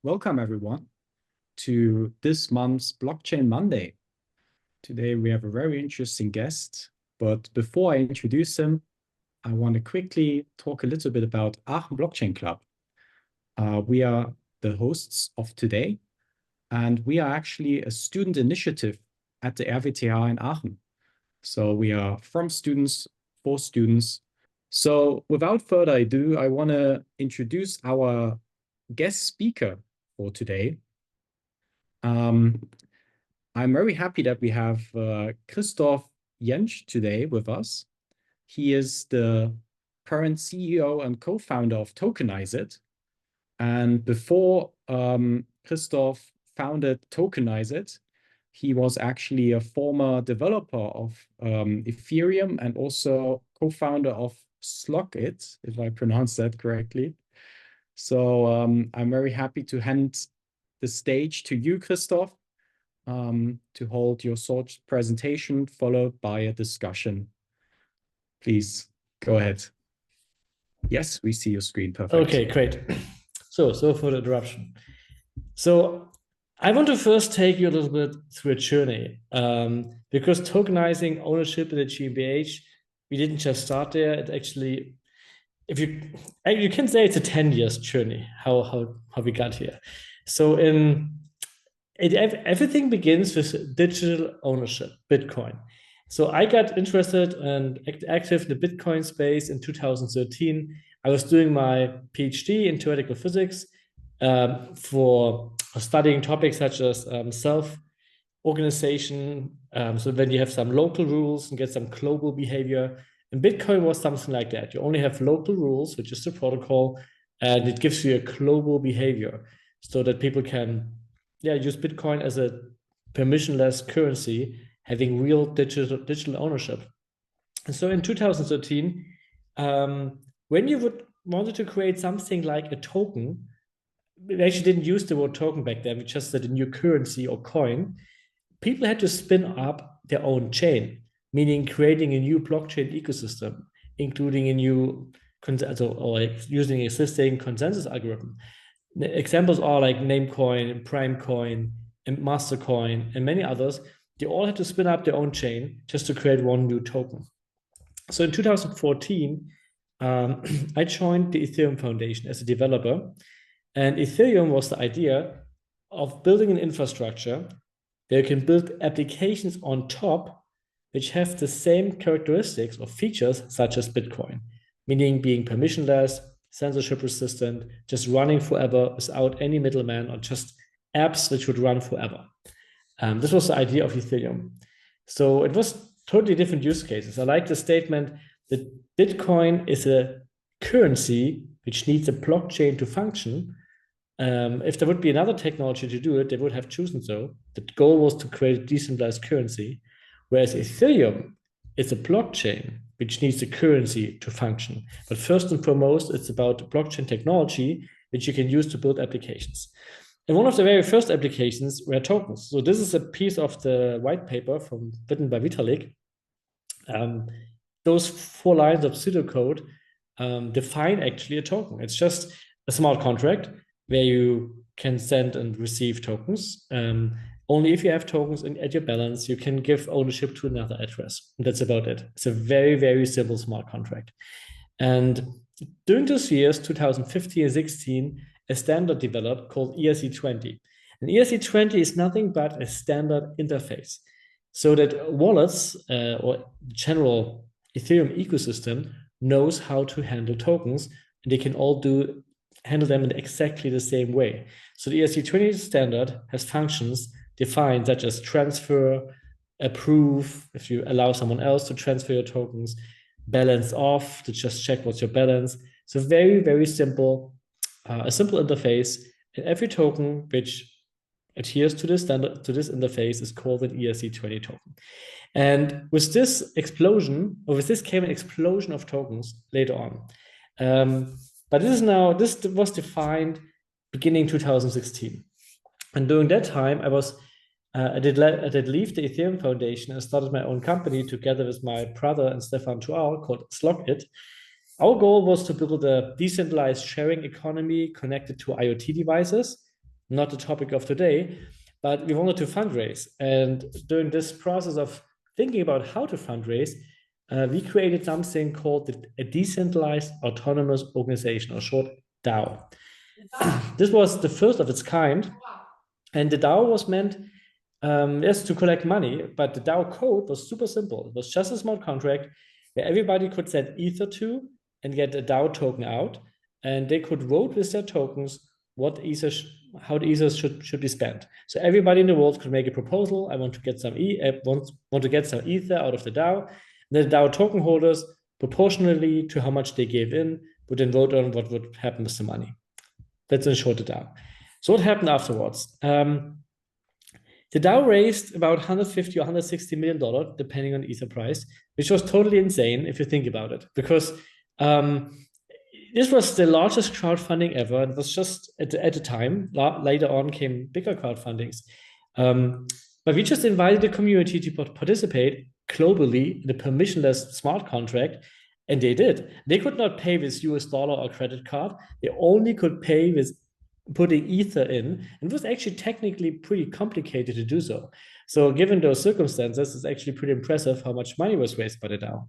Welcome everyone to this month's Blockchain Monday. Today we have a very interesting guest, but before I introduce him, I want to quickly talk a little bit about Aachen Blockchain Club. We are the hosts of today, and we are actually a student initiative at the RWTH in Aachen. So we are from students, for students. So without further ado, I want to introduce our guest speaker for today. I'm very happy that we have Christoph Jentzsch today with us. He is the current CEO and co-founder of Tokenize.it. And before Christoph founded Tokenize.it, he was actually a former developer of Ethereum and also co-founder of slock.it, if I pronounce that correctly. So I'm very happy to hand the stage to you, Christoph, to hold your short presentation, followed by a discussion. Please go ahead. Yes, we see your screen. Perfect. Okay, great. So for the interruption. So I want to first take you a little bit through a journey, because tokenizing ownership in the GmbH, we didn't just start there. It actually, if you can say it's a 10 years journey, how we got here. So everything begins with digital ownership, Bitcoin. So I got interested and active in the Bitcoin space in 2013. I was doing my PhD in theoretical physics for studying topics such as self-organization. So when you have some local rules and get some global behavior. And Bitcoin was something like that. You only have local rules, which is the protocol, and it gives you a global behavior so that people can use Bitcoin as a permissionless currency, having real digital ownership. And so in 2013, when you wanted to create something like a token, we actually didn't use the word token back then, we just said a new currency or coin, people had to spin up their own chain, meaning creating a new blockchain ecosystem, including a new, or like using existing consensus algorithm. The examples are like Namecoin, Primecoin, and Mastercoin, and many others. They all had to spin up their own chain just to create one new token. So in 2014, I joined the Ethereum Foundation as a developer. And Ethereum was the idea of building an infrastructure that you can build applications on top which have the same characteristics or features such as Bitcoin, meaning being permissionless, censorship resistant, just running forever without any middleman, or just apps which would run forever. This was the idea of Ethereum. So it was totally different use cases. I like the statement that Bitcoin is a currency which needs a blockchain to function. If there would be another technology to do it, they would have chosen so. The goal was to create a decentralized currency, whereas Ethereum is a blockchain which needs a currency to function. But first and foremost, it's about blockchain technology, which you can use to build applications. And one of the very first applications were tokens. So this is a piece of the white paper written by Vitalik. Those 4 lines of pseudocode define actually a token. It's just a smart contract where you can send and receive tokens. Only if you have tokens at your balance, you can give ownership to another address. And that's about it. It's a very, very simple smart contract. And during those years, 2015 and 16, a standard developed called ERC20. And ERC20 is nothing but a standard interface so that wallets or general Ethereum ecosystem knows how to handle tokens, and they can all handle them in exactly the same way. So the ERC20 standard has functions defined such as transfer, approve, if you allow someone else to transfer your tokens, balance off, to just check what's your balance. So very, very simple, a simple interface, and every token which adheres to this standard, to this interface, is called an ERC20 token. And with this explosion, or with this came an explosion of tokens later on. But this was defined beginning 2016. And during that time, I did leave the Ethereum Foundation and started my own company together with my brother and Stefan Tual called slock.it. Our goal was to build a decentralized sharing economy connected to IoT devices not the topic of today, but we wanted to fundraise. And during this process of thinking about how to fundraise, we created something called a decentralized autonomous organization, or short DAO. This was the first of its kind. And the DAO was meant, yes, to collect money, but the DAO code was super simple. It was just a smart contract where everybody could send Ether to and get a DAO token out, and they could vote with their tokens how the Ether should be spent. So everybody in the world could make a proposal. I want to get some want to get some Ether out of the DAO. And the DAO token holders, proportionally to how much they gave in, would then vote on what would happen with the money. That's in short the DAO. So what happened afterwards? The DAO raised about $150 or $160 million, depending on Ether price, which was totally insane if you think about it, because this was the largest crowdfunding ever. It was just at the time. Later on came bigger crowdfundings. But we just invited the community to participate globally in a permissionless smart contract, and they did. They could not pay with US dollar or credit card. They only could pay with putting Ether in. And it was actually technically pretty complicated to do so. So given those circumstances, it's actually pretty impressive how much money was raised by the DAO.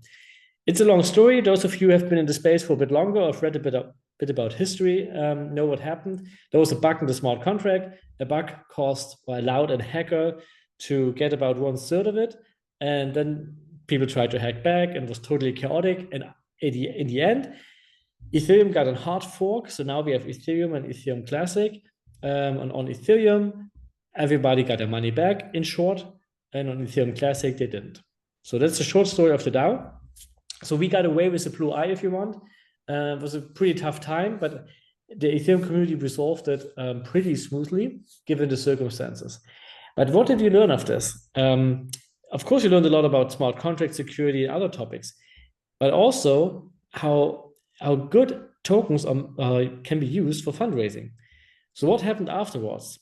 It's a long story. Those of you who have been in the space for a bit longer or have read a bit about history know what happened. There was a bug in the smart contract. A bug caused or allowed a hacker to get about 1/3 of it. And then people tried to hack back, and it was totally chaotic. And in the end, Ethereum got a hard fork. So now we have Ethereum and Ethereum Classic. And on Ethereum, everybody got their money back, in short. And on Ethereum Classic, they didn't. So that's the short story of the DAO. So we got away with the blue eye, if you want. It was a pretty tough time, but the Ethereum community resolved it pretty smoothly, given the circumstances. But what did you learn of this? Of course, you learned a lot about smart contract security and other topics, but also how good tokens can be used for fundraising. So what happened afterwards?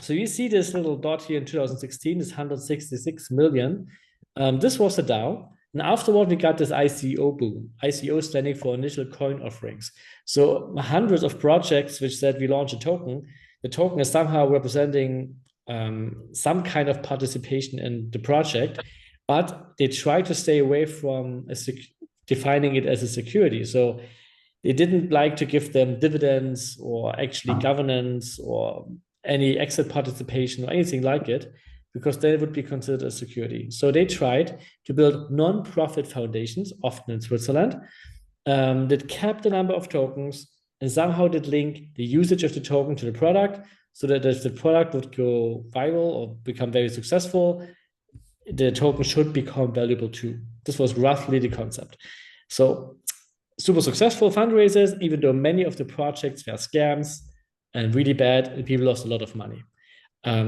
So you see this little dot here in 2016, this 166 million. This was a DAO. And afterward, we got this ICO boom. ICO standing for initial coin offerings. So hundreds of projects which said we launch a token. The token is somehow representing some kind of participation in the project, but they try to stay away from defining it as a security. So they didn't like to give them dividends or actually governance or any exit participation or anything like it, because they would be considered a security. So they tried to build non-profit foundations, often in Switzerland, that kept the number of tokens and somehow did link the usage of the token to the product, so that if the product would go viral or become very successful, the token should become valuable too. This was roughly the concept. So super successful fundraisers, even though many of the projects were scams and really bad, and people lost a lot of money.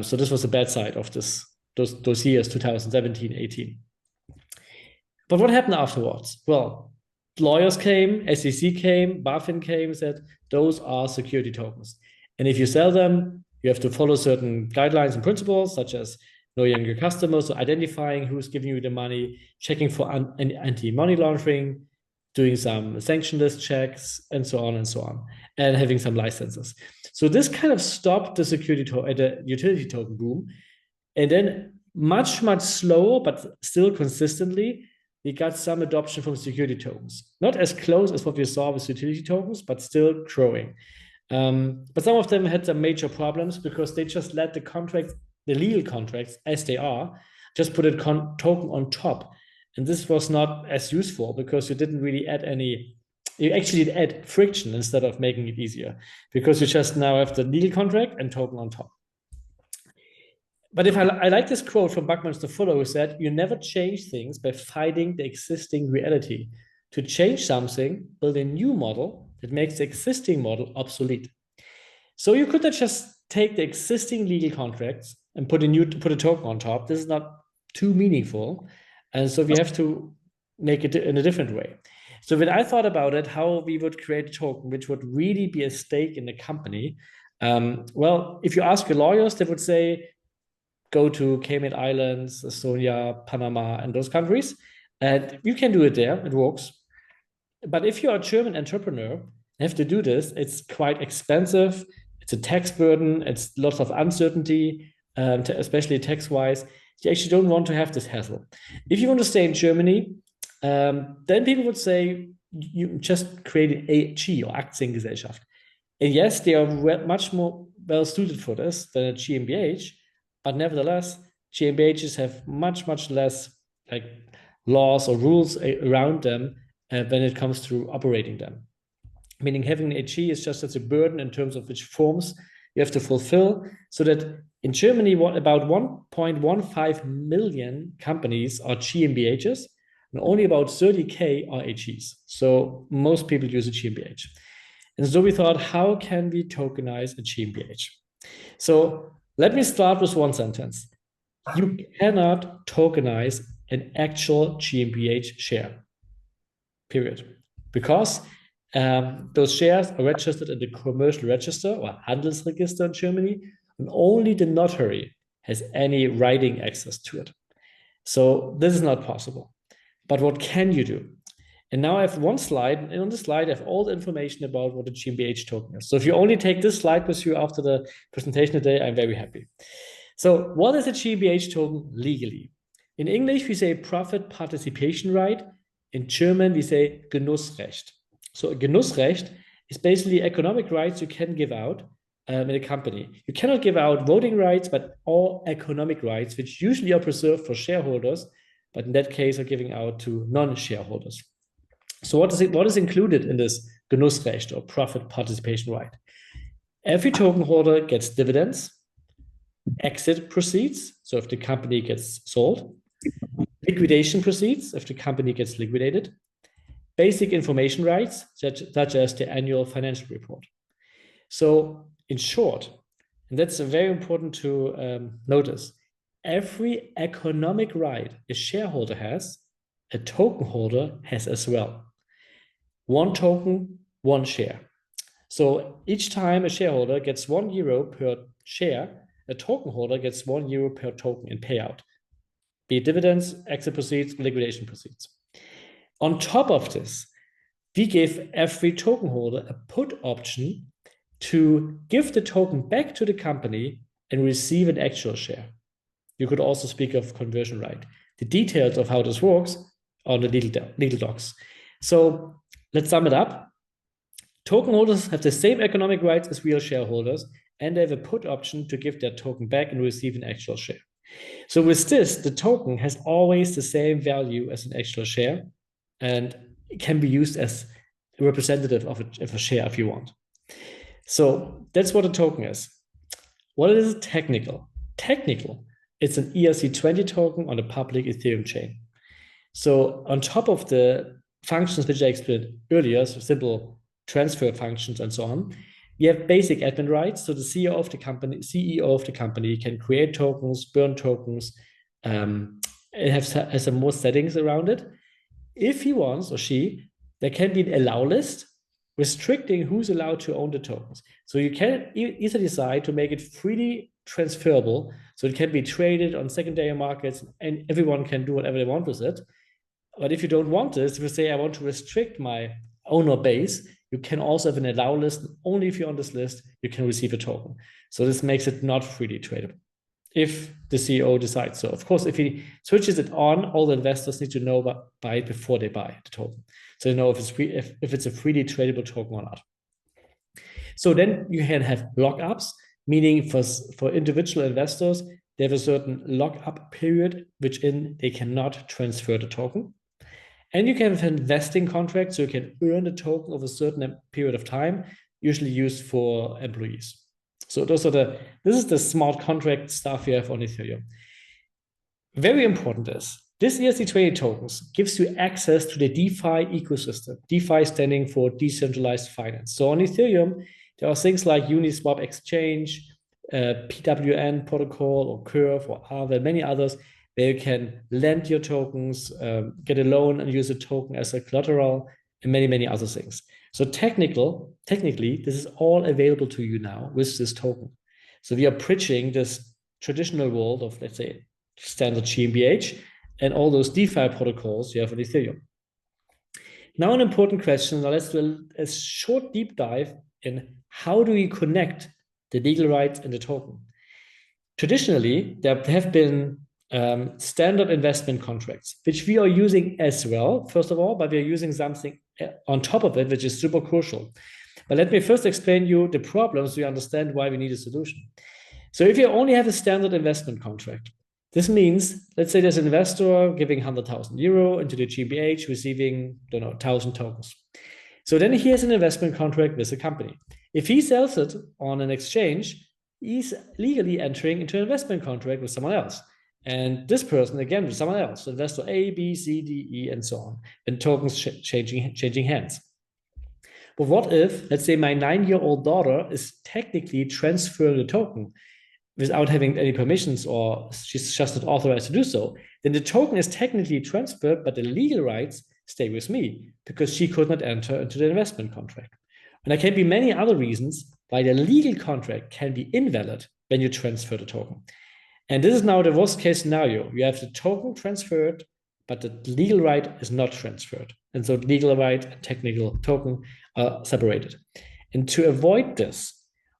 So this was the bad side of those years, 2017, 18. But what happened afterwards? Well, lawyers came, SEC came, BaFin came, said, those are security tokens. And if you sell them, you have to follow certain guidelines and principles, such as knowing your customers, so identifying who's giving you the money, checking for anti-money laundering, doing some sanction list checks, and so on, and having some licenses. So this kind of stopped the the utility token boom. And then much, much slower, but still consistently, we got some adoption from security tokens. Not as close as what we saw with utility tokens, but still growing. But some of them had some major problems because they just let the contracts, the legal contracts as they are, just put a token on top. And this was not as useful because you didn't really add you actually did add friction instead of making it easier, because you just now have the legal contract and token on top. But if I like this quote from Buckminster Fuller, who said, you never change things by fighting the existing reality. To change something, build a new model that makes the existing model obsolete. So you could not just take the existing legal contracts and put a token on top. This is not too meaningful. And so we have to make it in a different way. So when I thought about it, how we would create a token, which would really be a stake in the company, well, if you ask your lawyers, they would say, go to Cayman Islands, Estonia, Panama, and those countries. And you can do it there, it works. But if you're a German entrepreneur and have to do this, it's quite expensive, It's a tax burden. It's lots of uncertainty, especially tax-wise. You actually don't want to have this hassle. If you want to stay in Germany, then people would say you just create an AG or Aktiengesellschaft. And yes, they are much more well suited for this than a GmbH, but nevertheless, GmbHs have much, much less like laws or rules around them when it comes to operating them. Meaning having an AG is just such a burden in terms of which forms you have to fulfill, so that in Germany, about 1.15 million companies are GmbHs, and only about 30K are AGs. So most people use a GmbH. And so we thought, how can we tokenize a GmbH? So let me start with one sentence. You cannot tokenize an actual GmbH share, period. Because those shares are registered in the commercial register or Handelsregister in Germany, and only the notary has any writing access to it. So this is not possible. But what can you do? And now I have one slide, and on this slide, I have all the information about what a GmbH token is. So if you only take this slide with you after the presentation today, I'm very happy. So what is a GmbH token legally? In English, we say profit participation right. In German, we say Genussrecht. So a Genussrecht is basically economic rights you can give out in a company. You cannot give out voting rights, but all economic rights, which usually are preserved for shareholders, but in that case are giving out to non-shareholders. So what is included in this Genussrecht or profit participation right? Every token holder gets dividends, exit proceeds, so if the company gets sold, liquidation proceeds, if the company gets liquidated, basic information rights, such as the annual financial report. So in short, and that's very important to notice, every economic right a shareholder has, a token holder has as well. One token, one share. So each time a shareholder gets €1 per share, a token holder gets €1 per token in payout, be it dividends, exit proceeds, liquidation proceeds. On top of this, we give every token holder a put option to give the token back to the company and receive an actual share. You could also speak of conversion right. The details of how this works are on the legal docs. So let's sum it up. Token holders have the same economic rights as real shareholders, and they have a put option to give their token back and receive an actual share. So with this, the token has always the same value as an actual share, and it can be used as a representative of a share if you want. So that's what a token is. What is technical? Technical, it's an ERC20 token on a public Ethereum chain. So on top of the functions which I explained earlier, so simple transfer functions and so on, we have basic admin rights. So the CEO of the company can create tokens, burn tokens. It has some more settings around it. If he wants or she, there can be an allow list restricting who's allowed to own the tokens. So you can easily decide to make it freely transferable, so it can be traded on secondary markets and everyone can do whatever they want with it. But if you don't want this, if you say, I want to restrict my owner base, you can also have an allow list. Only if you're on this list, you can receive a token. So this makes it not freely tradable if the CEO decides so. Of course, if he switches it on, all the investors need to know about it before they buy the token. So they know if it's a freely tradable token or not. So then you can have lockups, meaning for individual investors, they have a certain lockup period, which they cannot transfer the token. And you can have an investing contract, so you can earn the token over a certain period of time, usually used for employees. So this is the smart contract stuff you have on Ethereum. Very important is, this ERC20 tokens gives you access to the DeFi ecosystem. DeFi standing for decentralized finance. So on Ethereum, there are things like Uniswap Exchange, PWN protocol or Curve or Aave, many others, where you can lend your tokens, get a loan and use a token as a collateral, and many, many other things. So technically, this is all available to you now with this token. So we are bridging this traditional world of, let's say, standard GmbH and all those DeFi protocols you have on Ethereum. Now an important question, now let's do a short deep dive in how do we connect the legal rights in the token. Traditionally, there have been standard investment contracts, which we are using as well, first of all, but we are using something on top of it, which is super crucial. But let me first explain you the problems so you understand why we need a solution. So if you only have a standard investment contract, this means, let's say there's an investor giving 100,000 euro into the GmbH, receiving, 1,000 tokens. So then he has an investment contract with a company. If he sells it on an exchange, he's legally entering into an investment contract with someone else. And this person, again, with someone else, investor A, B, C, D, E, and so on, and tokens changing hands. But what if, let's say, my 9-year-old daughter is technically transferring the token without having any permissions, or she's just not authorized to do so? Then the token is technically transferred, but the legal rights stay with me because she could not enter into the investment contract. And there can be many other reasons why the legal contract can be invalid when you transfer the token. And this is now the worst case scenario. You have the token transferred, but the legal right is not transferred. And so legal right and technical token are separated. And to avoid this,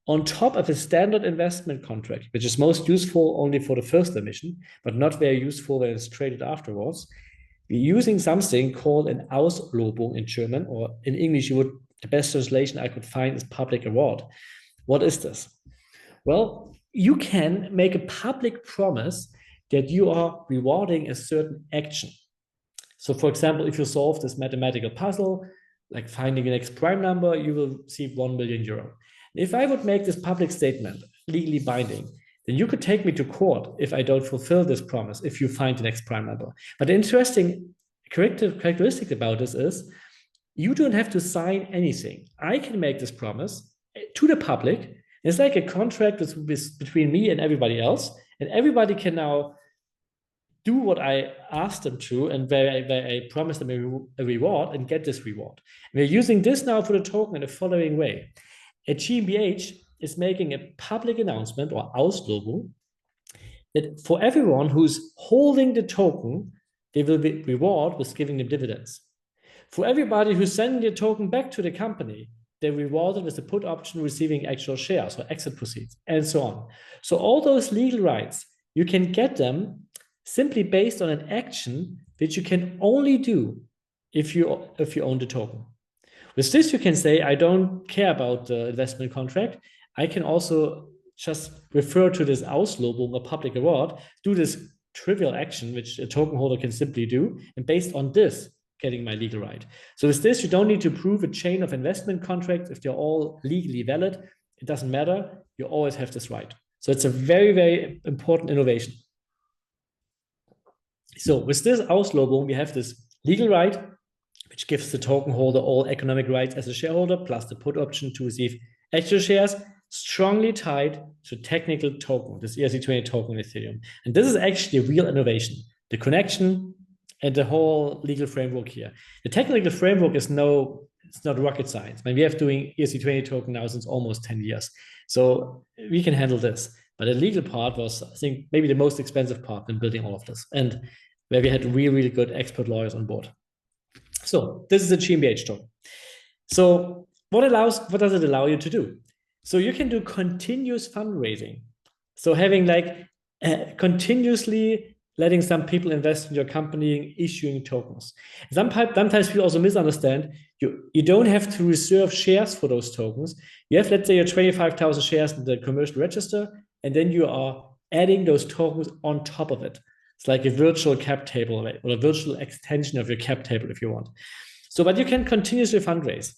on top of a standard investment contract, which is most useful only for the first emission, but not very useful when it's traded afterwards, we're using something called an Auslobung in German, or in English, the best translation I could find is public award. What is this? Well, you can make a public promise that you are rewarding a certain action. So for example, if you solve this mathematical puzzle, like finding an X prime number, you will receive 1 million euro. If I would make this public statement legally binding, then you could take me to court if I don't fulfill this promise, if you find an X prime number. But the interesting characteristic about this is you don't have to sign anything. I can make this promise to the public. It's like a contract between me and everybody else, and everybody can now do what I asked them to, and where I promise them a reward and get this reward. And we're using this now for the token in the following way. A GmbH is making a public announcement, or Auslobung, that for everyone who's holding the token, they will be rewarded with giving them dividends. For everybody who's sending the token back to the company, they're rewarded with the put option, receiving actual shares or exit proceeds, and so on. So all those legal rights, you can get them simply based on an action which you can only do if you own the token. With this, you can say, I don't care about the investment contract. I can also just refer to this Auslobung, a public award, do this trivial action, which a token holder can simply do, and based on this, getting my legal right. So with this, you don't need to prove a chain of investment contracts. If they're all legally valid, it doesn't matter. You always have this right. So it's a very, very important innovation. So with this Auslobung, we have this legal right, which gives the token holder all economic rights as a shareholder, plus the put option to receive actual shares, strongly tied to technical token, this ERC20 token in Ethereum. And this is actually a real innovation. The connection and the whole legal framework here. The technical framework is it's not rocket science. I mean, we have doing ERC20 token now since almost 10 years. So we can handle this. But the legal part was, I think, maybe the most expensive part in building all of this, and where we had really, really good expert lawyers on board. So this is a GmbH token. So what does it allow you to do? So you can do continuous fundraising. So having continuously letting some people invest in your company, issuing tokens. Sometimes people also misunderstand. You don't have to reserve shares for those tokens. You have, let's say, your 25,000 shares in the commercial register, and then you are adding those tokens on top of it. It's like a virtual cap table, or a virtual extension of your cap table if you want. So, but you can continuously fundraise.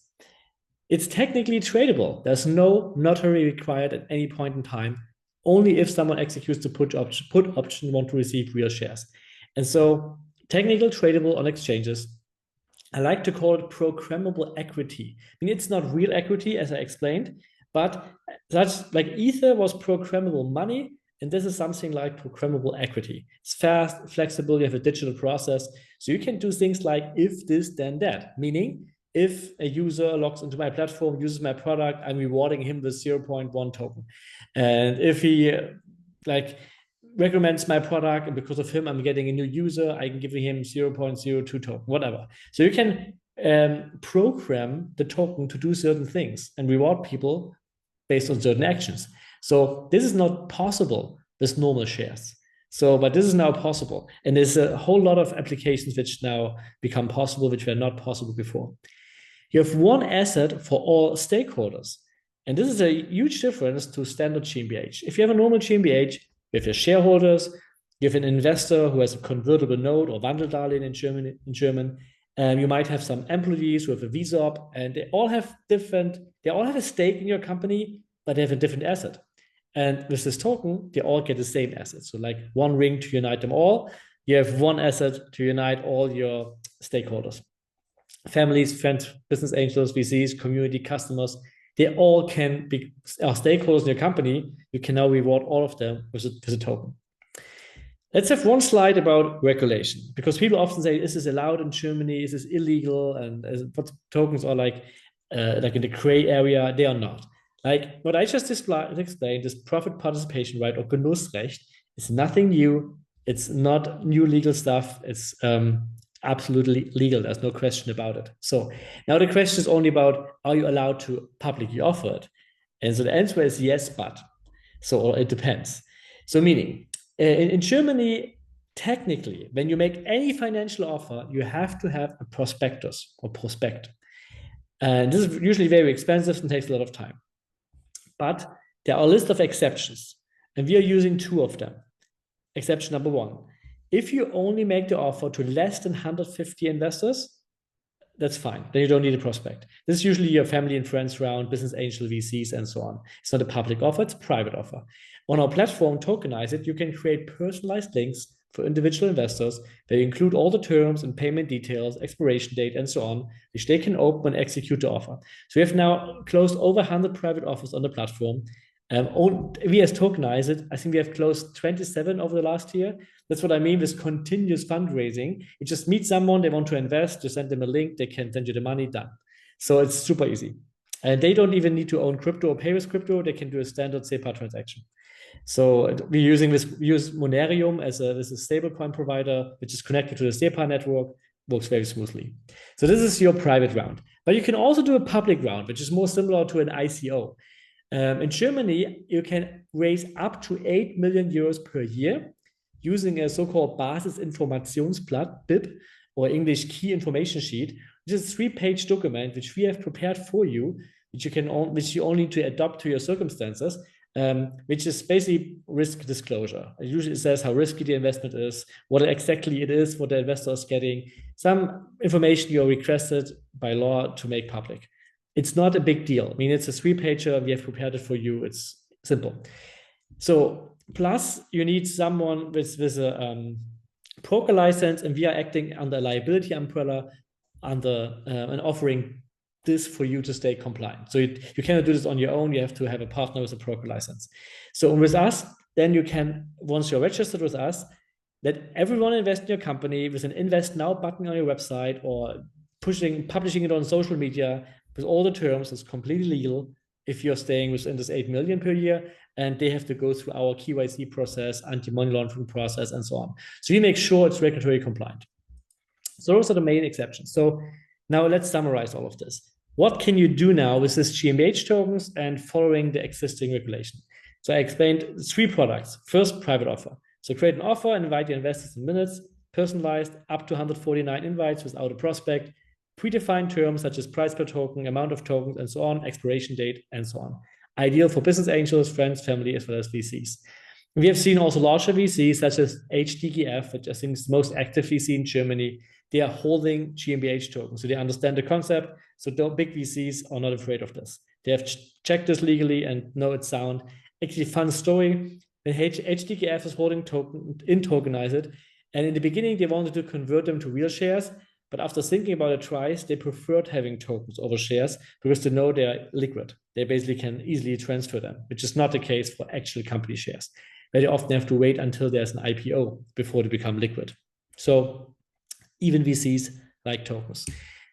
It's technically tradable. There's no notary required at any point in time, only if someone executes the put option, want to receive real shares. And so technical tradable on exchanges. I like to call it programmable equity. I mean, it's not real equity, as I explained, but that's like Ether was programmable money, and this is something like programmable equity. It's fast, flexible, you have a digital process. So you can do things like if this, then that, meaning if a user logs into my platform, uses my product, I'm rewarding him with 0.1 token. And if he recommends my product, and because of him, I'm getting a new user, I can give him 0.02 token, whatever. So you can program the token to do certain things and reward people based on certain actions. So this is not possible with normal shares. So, but this is now possible. And there's a whole lot of applications which now become possible, which were not possible before. You have one asset for all stakeholders. And this is a huge difference to standard GmbH. If you have a normal GmbH, you have your shareholders, you have an investor who has a convertible note or Wandeldarlehen in German. You might have some employees who have a VSOP, and they all have a stake in your company, but they have a different asset. And with this token, they all get the same asset. So like one ring to unite them all. You have one asset to unite all your stakeholders. Families, friends, business angels, VCs, community, customers, they all can be stakeholders in your company. You can now reward all of them with a token. Let's have one slide about regulation, because people often say, is this allowed in Germany? Is this illegal? And what tokens are like in the gray area? They are not. Like what I just explained, this profit participation right or Genussrecht is nothing new. It's not new legal stuff. It's absolutely legal. There's no question about it. So now the question is only about, are you allowed to publicly offer it? And so the answer is yes, but. So it depends. So meaning, in Germany, technically, when you make any financial offer, you have to have a prospectus or prospect. And this is usually very expensive and takes a lot of time. But there are a list of exceptions, and we are using 2 of them. Exception number 1, if you only make the offer to less than 150 investors, that's fine. Then you don't need a prospect. This is usually your family and friends round, business angel, VCs, and so on. It's not a public offer, it's a private offer. On our platform, Tokenize.it, you can create personalized links for individual investors. They include all the terms and payment details, expiration date, and so on, which they can open and execute the offer. So we have now closed over 100 private offers on the platform. We as Tokenize.it, I think we have closed 27 over the last year. That's what I mean with continuous fundraising. You just meet someone, they want to invest, you send them a link, they can send you the money, done. So it's super easy. And they don't even need to own crypto or pay with crypto. They can do a standard SEPA transaction. So we use Monerium as a stablecoin provider, which is connected to the SEPA network, works very smoothly. So this is your private round. But you can also do a public round, which is more similar to an ICO. In Germany, you can raise up to 8 million euros per year using a so-called Basisinformationsblatt, BIP, or English Key Information Sheet, which is a 3-page document which we have prepared for you, which you only need to adapt to your circumstances, which is basically risk disclosure. It usually says how risky the investment is, what exactly it is, what the investor is getting, some information you're requested by law to make public. It's not a big deal. I mean, it's a 3-pager. We have prepared it for you. It's simple. So plus you need someone with a broker license, and we are acting under a liability umbrella under and offering this for you to stay compliant. So you cannot do this on your own. You have to have a partner with a broker license. So with us, then you can, once you're registered with us, let everyone invest in your company with an Invest Now button on your website or publishing it on social media with all the terms. It's completely legal if you're staying within this 8 million per year, and they have to go through our KYC process, anti-money laundering process, and so on. So we make sure it's regulatory compliant. So those are the main exceptions. So now let's summarize all of this. What can you do now with this GmbH tokens and following the existing regulation? So I explained 3 products. First, private offer. So create an offer and invite your investors in minutes, personalized, up to 149 invites without a prospect, predefined terms such as price per token, amount of tokens, and so on, expiration date, and so on. Ideal for business angels, friends, family, as well as VCs. We have seen also larger VCs such as HDGF, which I think is the most active VC in Germany. They are holding GmbH tokens, so they understand the concept. So the big VCs are not afraid of this. They have checked this legally and know it's sound. Actually, fun story. When HDGF is holding Tokenize.it, and in the beginning they wanted to convert them to real shares, but after thinking about it twice, they preferred having tokens over shares because they know they're liquid. They basically can easily transfer them, which is not the case for actual company shares, where they often have to wait until there's an IPO before they become liquid. So even VCs like tokens.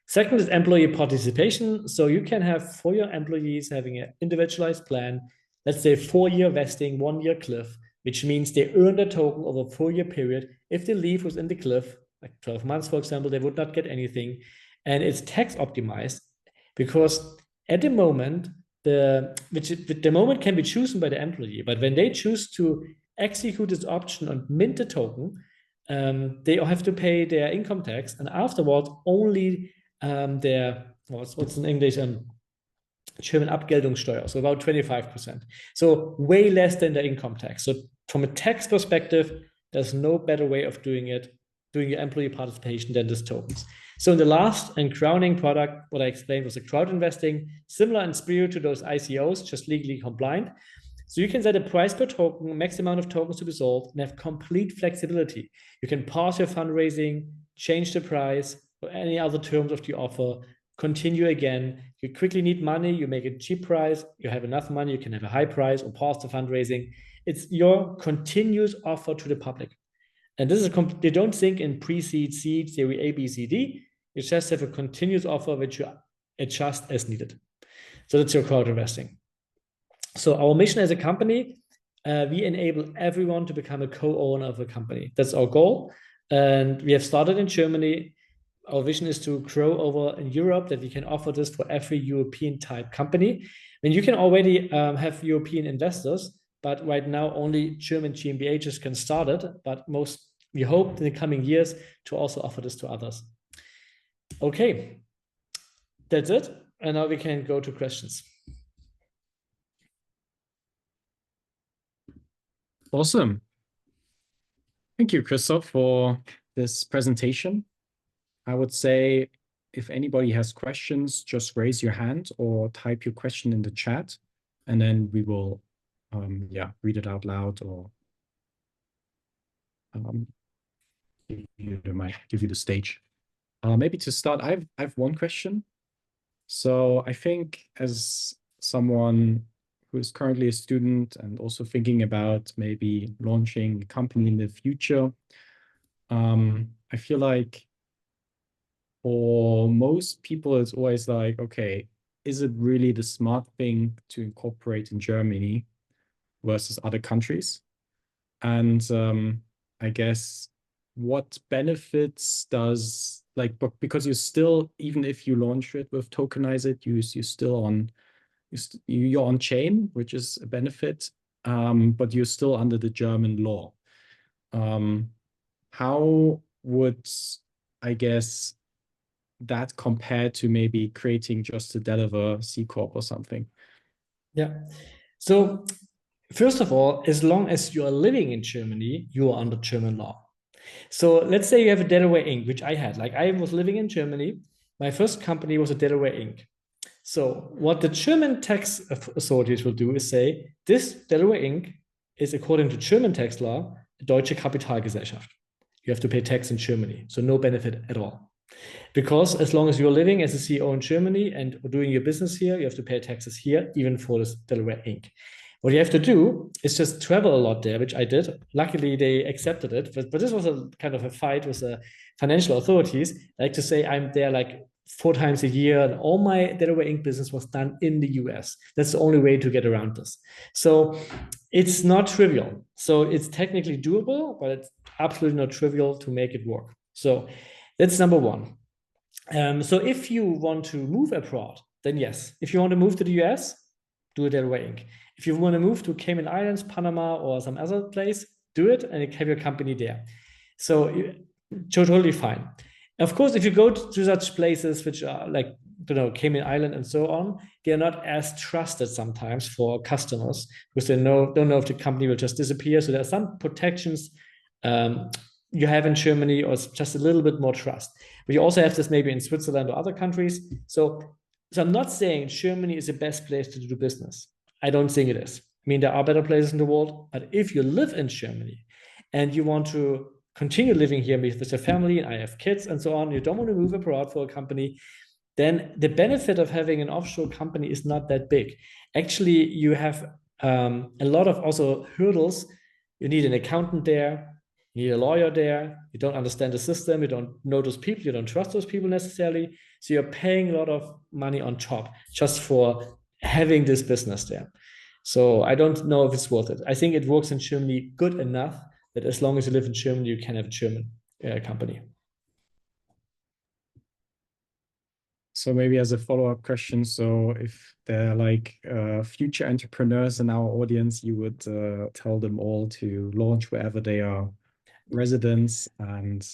Second is employee participation. So you can have for your employees having an individualized plan, let's say 4-year vesting, 1-year cliff, which means they earn the token over a 4-year period. If they leave within the cliff, like 12 months, for example, they would not get anything. And it's tax optimized because at the moment, which at the moment can be chosen by the employee, but when they choose to execute this option and mint the token, they have to pay their income tax, and afterwards only their what's in English German Abgeltungssteuer, so about 25%. So way less than the income tax. So from a tax perspective, there's no better way of doing it, doing your employee participation than this tokens. So in the last and crowning product, what I explained was a crowd investing, similar in spirit to those ICOs, just legally compliant. So you can set a price per token, max amount of tokens to be sold, and have complete flexibility. You can pause your fundraising, change the price, or any other terms of the offer, continue again. You quickly need money, you make a cheap price, you have enough money, you can have a high price or pause the fundraising. It's your continuous offer to the public. And this is, they don't think in pre-seed, seed, Series A, B, C, D. You just have a continuous offer which you adjust as needed. So that's your crowd investing. So our mission as a company, we enable everyone to become a co-owner of a company. That's our goal. And we have started in Germany. Our vision is to grow over in Europe, that we can offer this for every European type company. And you can already have European investors, but right now only German GmbHs can start it. But we hope in the coming years to also offer this to others. Okay, that's it. And now we can go to questions. Awesome. Thank you, Christoph, for this presentation. I would say if anybody has questions, just raise your hand or type your question in the chat, and then we will read it out loud or give you the mic, give you the stage. Maybe to start, I have one question. So I think as someone who is currently a student and also thinking about maybe launching a company in the future, I feel like for most people, it's always like, okay, is it really the smart thing to incorporate in Germany versus other countries? And I guess what benefits does, like, because you're still, even if you launch it with Tokenize.it, you're still on, you're on chain, which is a benefit, but you're still under the German law. How would, I guess, that compare to maybe creating just a Delaware C Corp or something? Yeah. So first of all, as long as you are living in Germany, you are under German law. So let's say you have a Delaware Inc., which I had. Like, I was living in Germany. My first company was a Delaware Inc. So what the German tax authorities will do is say, this Delaware Inc. is, according to German tax law, a Deutsche Kapitalgesellschaft. You have to pay tax in Germany, so no benefit at all. Because as long as you're living as a CEO in Germany and doing your business here, you have to pay taxes here, even for this Delaware Inc. What you have to do is just travel a lot there, which I did. Luckily, they accepted it. But this was a kind of a fight with the financial authorities. I like to say I'm there like 4 times a year, and all my Delaware Inc. business was done in the US. That's the only way to get around this. So it's not trivial. So it's technically doable, but it's absolutely not trivial to make it work. So that's number one. So if you want to move abroad, then yes. If you want to move to the US, do a Delaware Inc. If you want to move to Cayman Islands, Panama, or some other place, do it and have your company there. So totally fine. Of course, if you go to such places which are like, Cayman Island and so on, they're not as trusted sometimes for customers because they don't know if the company will just disappear. So there are some protections you have in Germany, or it's just a little bit more trust. But you also have this maybe in Switzerland or other countries. So I'm not saying Germany is the best place to do business. I don't think it is. I mean, there are better places in the world, but if you live in Germany and you want to continue living here with your family, and I have kids and so on, you don't want to move abroad for a company, then the benefit of having an offshore company is not that big. Actually, you have a lot of also hurdles. You need an accountant there. You need a lawyer there. You don't understand the system. You don't know those people. You don't trust those people necessarily. So you're paying a lot of money on top just for having this business there. So I don't know if it's worth it. I think it works in Germany good enough that as long as you live in Germany, you can have a German company. So maybe as a follow-up question, so if they're like future entrepreneurs in our audience, you would tell them all to launch wherever they are residents and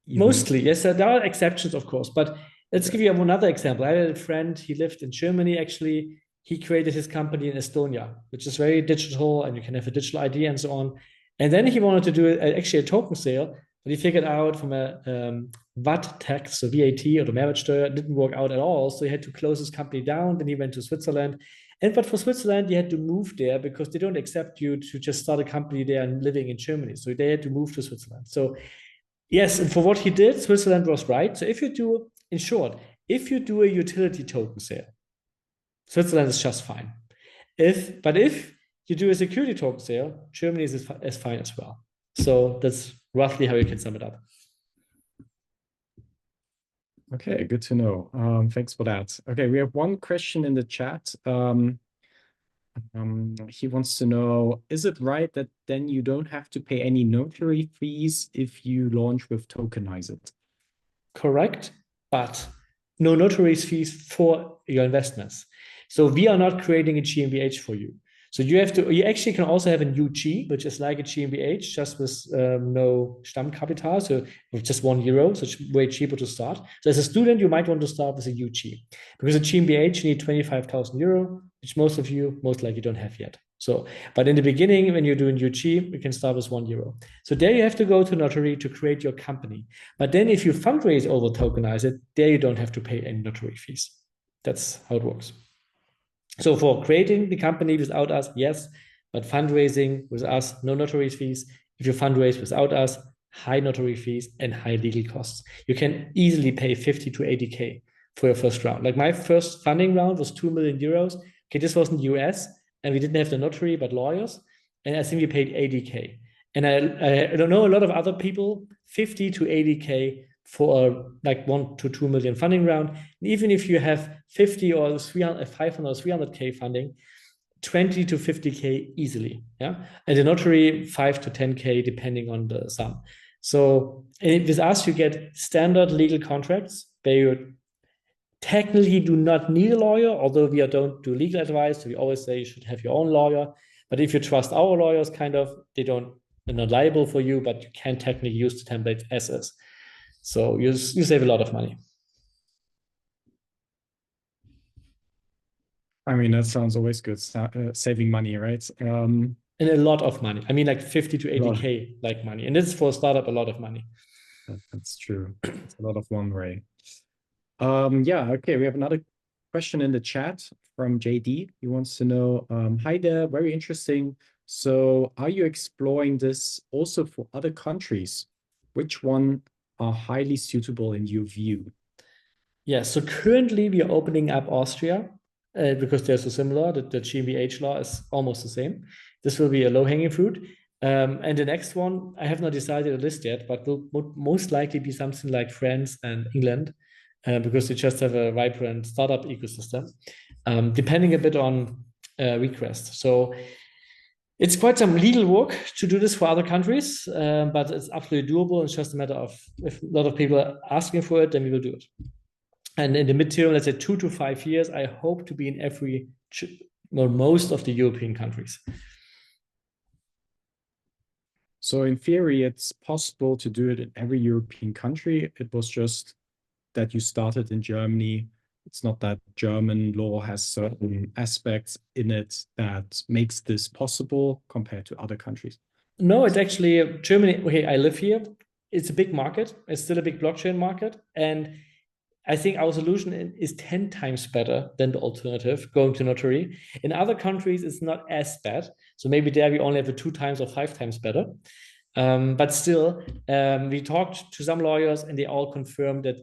even Mostly, yes. There are exceptions, of course, but let's give you another example. I had a friend, he lived in Germany actually. He created his company in Estonia, which is very digital and you can have a digital ID and so on. And then he wanted to do actually a token sale, but he figured out from a VAT tax, so VAT or the Mehrwertsteuer, didn't work out at all. So he had to close his company down. Then he went to Switzerland. But for Switzerland, you had to move there because they don't accept you to just start a company there and living in Germany. So they had to move to Switzerland. So yes, and for what he did, Switzerland was right. So if you do, in short, if you do a utility token sale, Switzerland is just fine. But if you do a security token sale, Germany is as fine as well. So that's roughly how you can sum it up. Okay, good to know. Thanks for that. Okay, we have one question in the chat. He wants to know, is it right that then you don't have to pay any notary fees if you launch with Tokenize.it? Correct, but no notary fees for your investments. So we are not creating a GmbH for you. So you actually can also have a UG, which is like a GmbH, just with no Stammkapital, so with just €1, so it's way cheaper to start. So as a student, you might want to start with a UG. Because a GmbH, you need €25,000, which most of you most likely don't have yet. So, but in the beginning, when you're doing UG, you can start with €1. So there you have to go to notary to create your company. But then if you fundraise over Tokenize.it, there you don't have to pay any notary fees. That's how it works. So for creating the company without us, yes, but fundraising with us, no notary fees. If you fundraise without us, high notary fees and high legal costs. You can easily pay 50 to 80K for your first round. Like my first funding round was €2 million. Okay, this was in the US and we didn't have the notary, but lawyers. And I think we paid 80K. And I don't know a lot of other people, 50 to 80K for like 1 to 2 million funding round. And even if you have 50 or 300, 500 or 300K funding, 20 to 50K easily. Yeah. And the notary, 5 to 10K, depending on the sum. So with us, you get standard legal contracts where you technically do not need a lawyer, although we don't do legal advice. So we always say you should have your own lawyer. But if you trust our lawyers, they're not liable for you, but you can technically use the templates as is. So you save a lot of money. I mean, that sounds always good, saving money, right? And a lot of money. I mean, like 50 to 80K like money. And this is for a startup, a lot of money. That's true. It's a lot of one way. Yeah, okay. We have another question in the chat from JD. He wants to know, hi there, very interesting. So are you exploring this also for other countries? Which one are highly suitable in your view? Yeah, so currently we are opening up Austria because they're so similar. The GmbH law is almost the same. This will be a low-hanging fruit. And the next one, I have not decided a list yet, but will most likely be something like France and England because they just have a vibrant startup ecosystem, depending a bit on request. So it's quite some legal work to do this for other countries, but it's absolutely doable. It's just a matter of if a lot of people are asking for it, then we will do it. And in the midterm, let's say 2 to 5 years, I hope to be in most of the European countries. So in theory, it's possible to do it in every European country. It was just that you started in Germany. It's not that German law has certain aspects in it that makes this possible compared to other countries. No, it's actually Germany. Okay, I live here. It's a big market. It's still a big blockchain market. And I think our solution is 10 times better than the alternative, going to notary. In other countries, it's not as bad. So maybe there we only have a 2 times or 5 times better. But still, we talked to some lawyers and they all confirmed that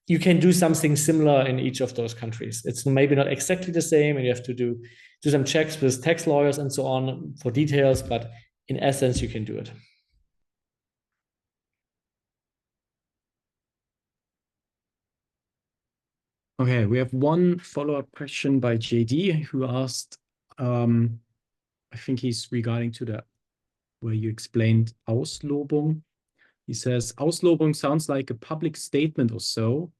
you can do something similar in each of those countries. It's maybe not exactly the same, and you have to do some checks with tax lawyers and so on for details, but in essence, you can do it. Okay, we have one follow-up question by JD who asked, I think he's regarding to where you explained Auslobung. He says, Auslobung sounds like a public statement or so.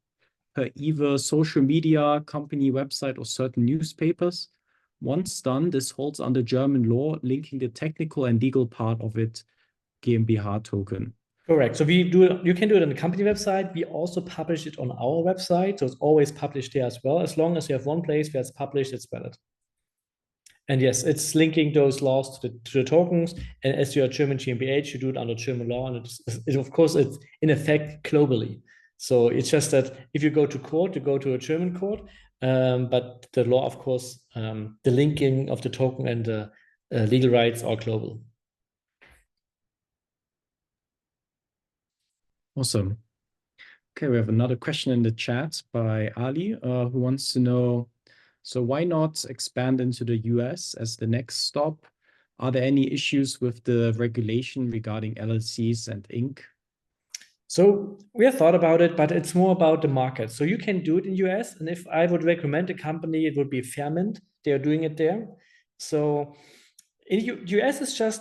per either social media, company website, or certain newspapers. Once done, this holds under German law, linking the technical and legal part of it, GmbH token. Correct. So you can do it on the company website. We also publish it on our website. So it's always published there as well. As long as you have one place where it's published, it's valid. And yes, it's linking those laws to the tokens. And as you're a German GmbH, you do it under German law. And of course, it's in effect globally. So it's just that if you go to court, you go to a German court. But the law, of course, the linking of the token and the legal rights are global. Awesome. Okay, we have another question in the chat by Ali, who wants to know, so why not expand into the US as the next stop? Are there any issues with the regulation regarding LLCs and Inc.? So we have thought about it, but it's more about the market. So you can do it in US, and if I would recommend a company, it would be Fairmint. They are doing it there. So in US, it's just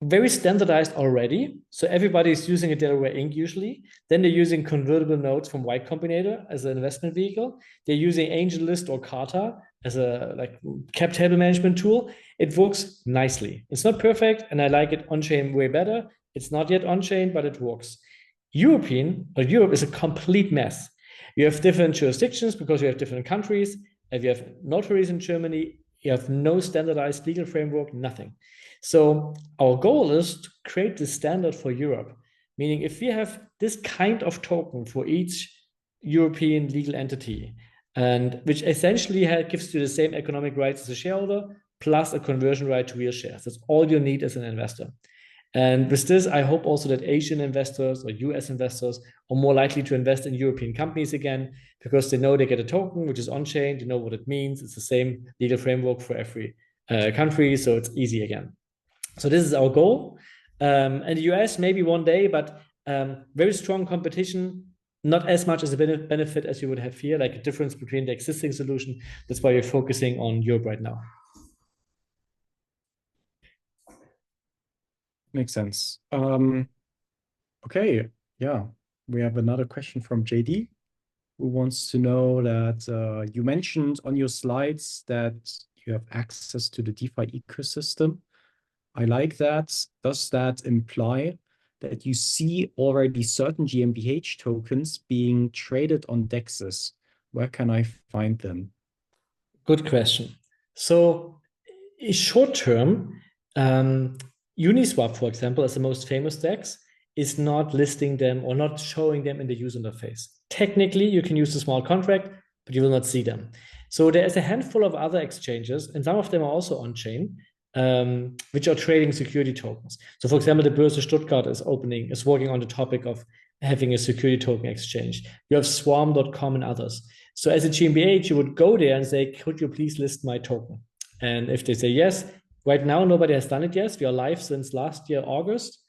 very standardized already. So everybody is using a Delaware Inc. usually. Then they're using convertible notes from Y Combinator as an investment vehicle. They're using AngelList or Carta as a cap table management tool. It works nicely. It's not perfect, and I like it on-chain way better. It's not yet on-chain, but it works. Europe is a complete mess. You have different jurisdictions because you have different countries. If you have notaries in Germany, you have no standardized legal framework, nothing. So our goal is to create the standard for Europe, meaning if we have this kind of token for each European legal entity, and which essentially gives you the same economic rights as a shareholder, plus a conversion right to real shares. That's all you need as an investor. And with this, I hope also that Asian investors or US investors are more likely to invest in European companies again, because they know they get a token, which is on-chain, they know what it means. It's the same legal framework for every country, so it's easy again. So this is our goal. And the US, maybe one day, but very strong competition, not as much as a benefit as you would have here, like a difference between the existing solution. That's why we're focusing on Europe right now. Makes sense. Okay, yeah, we have another question from JD, who wants to know that you mentioned on your slides that you have access to the DeFi ecosystem. I like that. Does that imply that you see already certain GmbH tokens being traded on DEXs? Where can I find them? Good question. So short term, Uniswap, for example, as the most famous DEX, is not listing them or not showing them in the user interface. Technically, you can use a small contract, but you will not see them. So there's a handful of other exchanges, and some of them are also on-chain, which are trading security tokens. So for example, the Börse Stuttgart is working on the topic of having a security token exchange. You have swarm.com and others. So as a GmbH, you would go there and say, could you please list my token? And if they say yes, right now, nobody has done it yet. We are live since last year, August.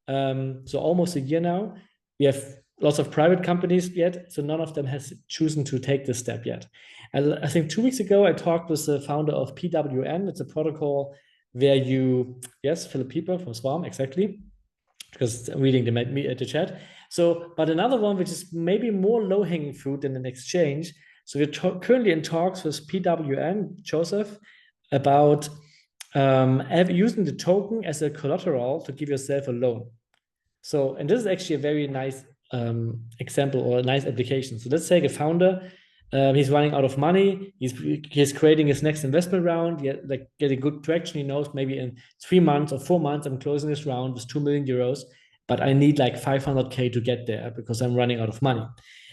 So almost a year now. We have lots of private companies yet, so none of them has chosen to take this step yet. And I think 2 weeks ago, I talked with the founder of PWN. It's a protocol where Philip Pieper from Swarm, exactly, because I'm reading the chat. So, but another one, which is maybe more low-hanging fruit than an exchange. So we're currently in talks with PWN, Joseph, about using the token as a collateral to give yourself a loan. So, and this is actually a very nice example or a nice application. So let's take a founder. He's running out of money. He's creating his next investment round. Getting good traction. He knows maybe in 3 months or 4 months, I'm closing this round with 2 million euros, but I need like 500K to get there because I'm running out of money.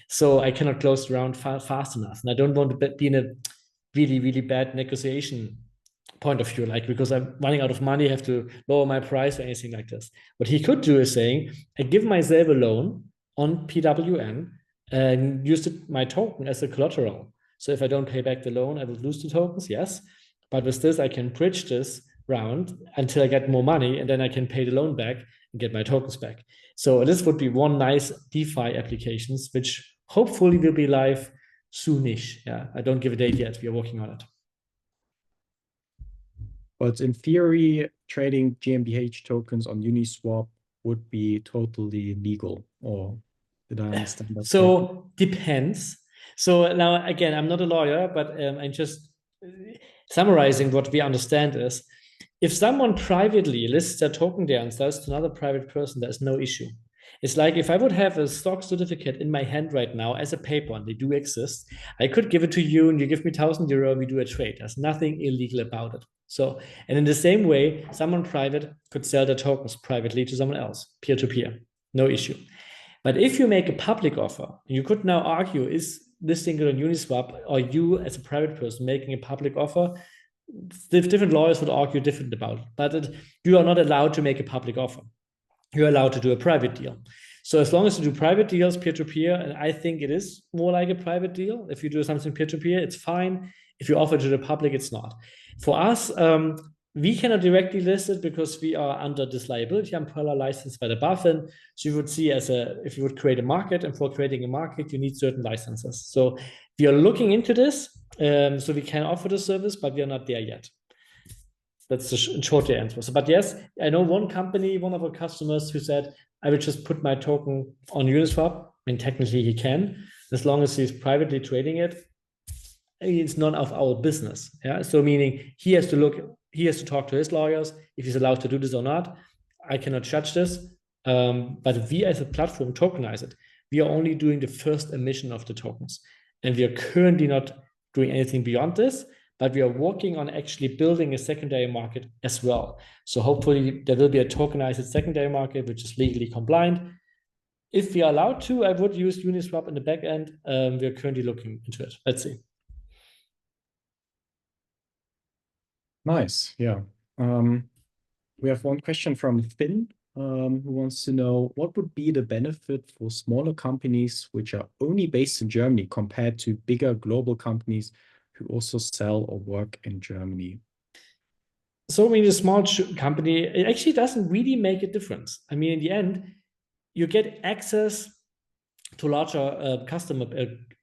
So I cannot close the round fast enough. And I don't want to be in a really, really bad negotiation point of view, like because I'm running out of money, I have to lower my price or anything like this. What he could do is saying, I give myself a loan on PWN and use my token as a collateral. So if I don't pay back the loan, I will lose the tokens, yes. But with this, I can bridge this round until I get more money, and then I can pay the loan back and get my tokens back. So this would be one nice DeFi applications, which hopefully will be live soonish. Yeah, I don't give a date yet. We are working on it. But in theory, trading GmbH tokens on Uniswap would be totally legal, or did I understand that? So depends. So now, again, I'm not a lawyer, but I'm just summarizing what we understand is, if someone privately lists their token there and sells to another private person, there's no issue. It's like if I would have a stock certificate in my hand right now as a paper, and they do exist, I could give it to you and you give me €1,000 and we do a trade. There's nothing illegal about it. So, and in the same way, someone private could sell their tokens privately to someone else, peer-to-peer, no issue. But if you make a public offer, you could now argue, is listing it on Uniswap or you as a private person making a public offer? Different lawyers would argue different about it, but you are not allowed to make a public offer. You're allowed to do a private deal. So as long as you do private deals peer-to-peer, and I think it is more like a private deal. If you do something peer-to-peer, it's fine. If you offer to the public, it's not. For us, we cannot directly list it because we are under this liability umbrella licensed by the BaFin. So you would see if you would create a market, and for creating a market, you need certain licenses. So we are looking into this. So we can offer the service, but we are not there yet. That's the short answer. So, but yes, I know one company, one of our customers, who said, I will just put my token on Uniswap. I mean, technically he can, as long as he's privately trading it. It's none of our business. Yeah. So meaning he has to talk to his lawyers if he's allowed to do this or not. I cannot judge this. But we as a platform, Tokenize.it, we are only doing the first emission of the tokens. And we are currently not doing anything beyond this, but we are working on actually building a secondary market as well. So hopefully there will be a tokenized secondary market, which is legally compliant. If we are allowed to, I would use Uniswap in the back end. We are currently looking into it. Let's see. Nice. Yeah. We have one question from Finn, who wants to know what would be the benefit for smaller companies which are only based in Germany compared to bigger global companies who also sell or work in Germany? So, I mean, a small company, it actually doesn't really make a difference. I mean, in the end, you get access to larger customer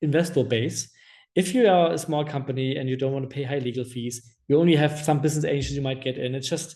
investor base. If you are a small company and you don't want to pay high legal fees, you only have some business angels you might get in. It's just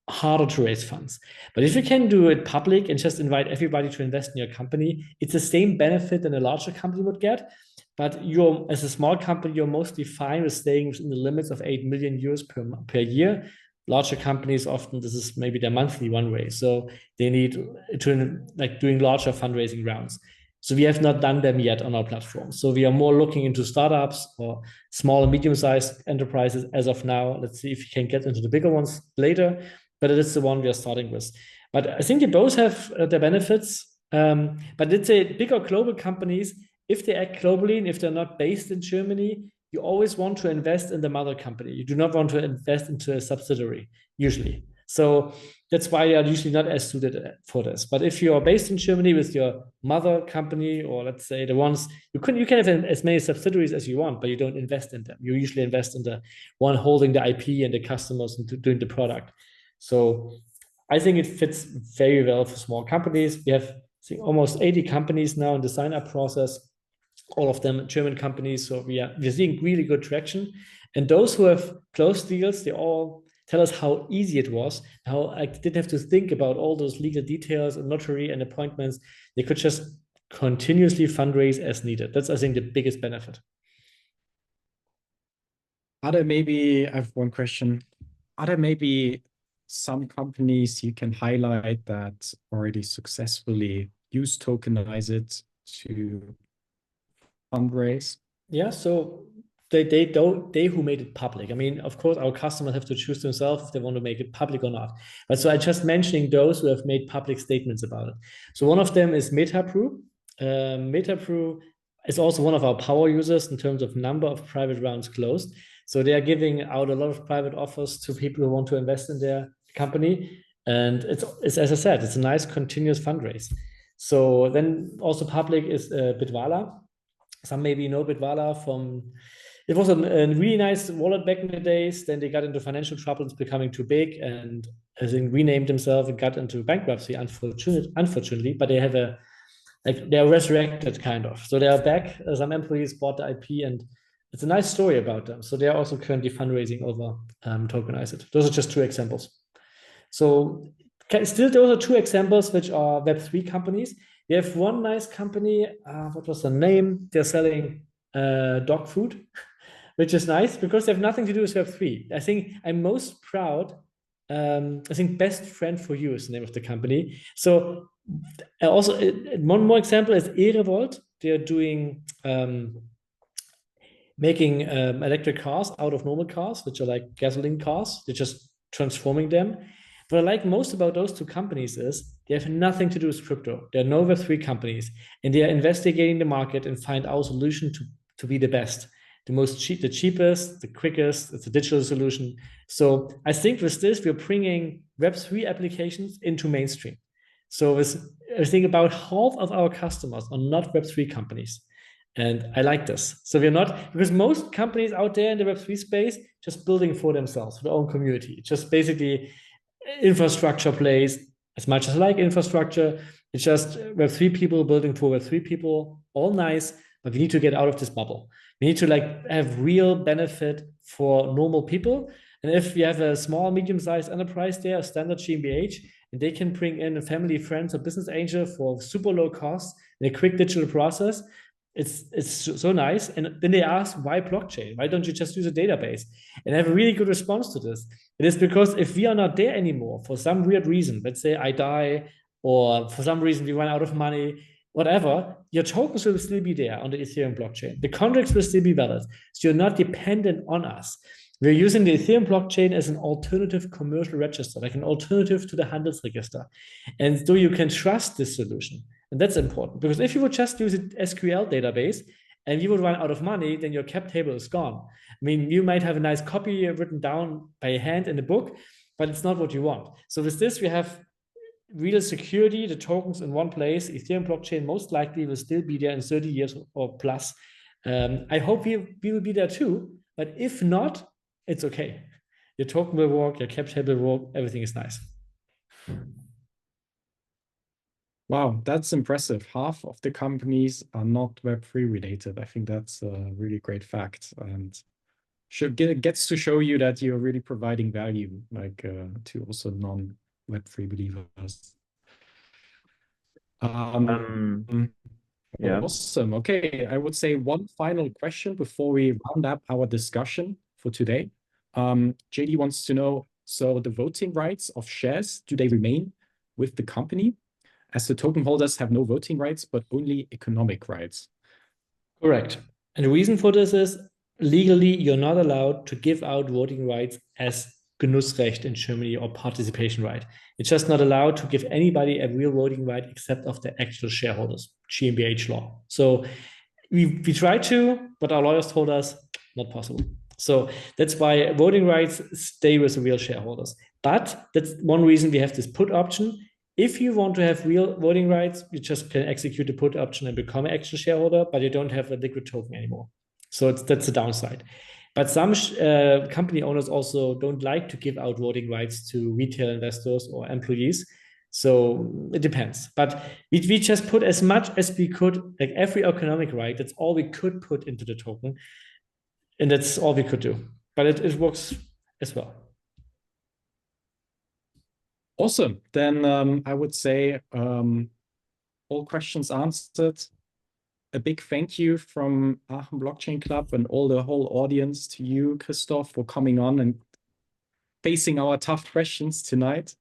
harder to raise funds. But if you can do it public and just invite everybody to invest in your company, it's the same benefit than a larger company would get. But you're, as a small company, you're mostly fine with staying within the limits of 8 million euros per year. Larger companies, often this is maybe their monthly one way. So they need to like doing larger fundraising rounds. So we have not done them yet on our platform. So we are more looking into startups or small and medium-sized enterprises as of now. Let's see if we can get into the bigger ones later, but it is the one we are starting with. But I think they both have their benefits. But let's say bigger global companies, if they act globally and if they're not based in Germany, you always want to invest in the mother company. You do not want to invest into a subsidiary, usually. So that's why they are usually not as suited for this. But if you are based in Germany with your mother company, or let's say the ones, you can have as many subsidiaries as you want, but you don't invest in them. You usually invest in the one holding the IP and the customers and doing the product. So I think it fits very well for small companies. We have, I think, almost 80 companies now in the sign-up process, all of them German companies. So we're seeing really good traction. And those who have closed deals, they all tell us how easy it was, how I didn't have to think about all those legal details and notary and appointments. They could just continuously fundraise as needed. That's, I think, the biggest benefit. I have one question. Are there maybe some companies you can highlight that already successfully use Tokenize.it to fundraise? Yeah, so they who made it public. I mean, of course, our customers have to choose themselves if they want to make it public or not. But so I just mentioning those who have made public statements about it. So one of them is MetaPro. MetaPro is also one of our power users in terms of number of private rounds closed. So they are giving out a lot of private offers to people who want to invest in their company. And it's as I said, it's a nice continuous fundraise. So then also public is Bitwala. Some maybe know Bitwala from, it was a really nice wallet back in the days. Then they got into financial troubles, becoming too big, and I think renamed themselves and got into bankruptcy, unfortunately. But they have they're resurrected kind of. So they are back. Some employees bought the IP, and it's a nice story about them. So they are also currently fundraising over Tokenize.it. Those are just two examples. So still, those are two examples which are Web3 companies. We have one nice company. What was the name? They're selling dog food, which is nice because they have nothing to do with Web3. I think I'm most proud. I think Best Friend for You is the name of the company. So also one more example is Erevolt. They're doing making electric cars out of normal cars, which are like gasoline cars. They're just transforming them. What I like most about those two companies is they have nothing to do with crypto. They're no Web3 companies, and they are investigating the market and find our solution to be the best, the cheapest, the quickest. It's a digital solution. So I think with this, we're bringing Web3 applications into mainstream. So I think about half of our customers are not Web3 companies. And I like this. So we're not, because most companies out there in the Web3 space just building for themselves, for their own community. Just basically infrastructure plays. As much as I like infrastructure, it's just Web3 people building for Web3 people, all nice, but we need to get out of this bubble. We need to like have real benefit for normal people. And if we have a small, medium-sized enterprise there, a standard GmbH, and they can bring in a family, friends, or business angel for super low cost in a quick digital process, it's so nice. And then they ask, why blockchain? Why don't you just use a database? And I have a really good response to this. It is because if we are not there anymore for some weird reason, let's say I die, or for some reason we run out of money, whatever, your tokens will still be there on the Ethereum blockchain. The contracts will still be valid. So you're not dependent on us. We're using the Ethereum blockchain as an alternative commercial register, like an alternative to the Handelsregister. And so you can trust this solution. And that's important, because if you would just use an SQL database and you would run out of money, then your cap table is gone. I mean, you might have a nice copy written down by hand in the book, but it's not what you want. So with this, we have real security, the tokens in one place. Ethereum blockchain most likely will still be there in 30 years or plus. I hope we will be there too, but if not, it's okay. Your token will work, your cap table will work, everything is nice. Wow, that's impressive. Half of the companies are not Web3 related. I think that's a really great fact, and gets to show you that you're really providing value, like to also non-Web3 believers. Yeah. Awesome. Okay, I would say one final question before we round up our discussion for today. JD wants to know, so the voting rights of shares, do they remain with the company, as the token holders have no voting rights, but only economic rights? Correct. And the reason for this is legally, you're not allowed to give out voting rights as Genussrecht in Germany or participation right. It's just not allowed to give anybody a real voting right except of the actual shareholders, GmbH law. So we tried to, but our lawyers told us not possible. So that's why voting rights stay with the real shareholders. But that's one reason we have this put option. If you want to have real voting rights, you just can execute the put option and become an actual shareholder, but you don't have a liquid token anymore. So that's the downside. But some company owners also don't like to give out voting rights to retail investors or employees. So it depends. But we just put as much as we could, like every economic right, that's all we could put into the token. And that's all we could do. But it works as well. Awesome. Then I would say all questions answered. A big thank you from Aachen Blockchain Club and all the whole audience to you, Christoph, for coming on and facing our tough questions tonight.